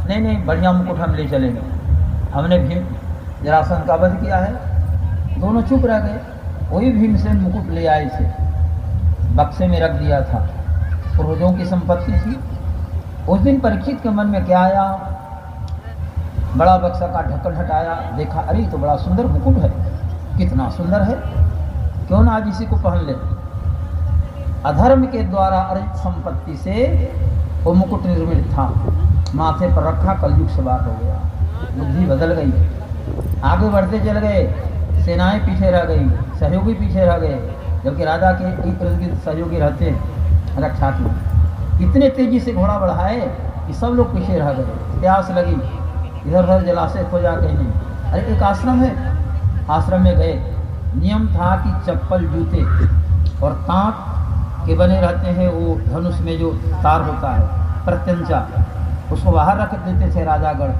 नहीं नहीं, बढ़िया मुकुट हम ले चलेंगे, हमने भीम जरासंध का वध किया है। दोनों चुप रह गए। वही भीम से मुकुट ले आए थे, बक्से में रख दिया था, पूर्वजों की संपत्ति थी। उस दिन परीक्षित के मन में क्या आया, बड़ा बक्सा का ढक्कन हटाया, देखा अरे तो बड़ा सुंदर मुकुट है, कितना सुंदर है, क्यों ना आज इसी को पहन ले। अधर्म के द्वारा अर्जित संपत्ति से वो मुकुट निर्मित था, माथे पर रखा, कलयुग सवार हो गया, बुद्धि बदल गई, आगे बढ़ते चल गए, सेनाएं पीछे रह गई, सहयोगी पीछे रह गए, जबकि राजा के इर्द गिर्द सहयोगी रहते रक्षा की। इतने तेजी से घोड़ा बढ़ाए कि सब लोग पीछे रह गए। प्यास लगी, इधर उधर जलाशय खोजा कहीं नहीं, अरे एक आश्रम है, आश्रम में गए। नियम था कि चप्पल, जूते और तांत के बने रहते हैं, वो धनुष में जो तार होता है प्रत्यंचा, उसको बाहर रख देते थे राजागण।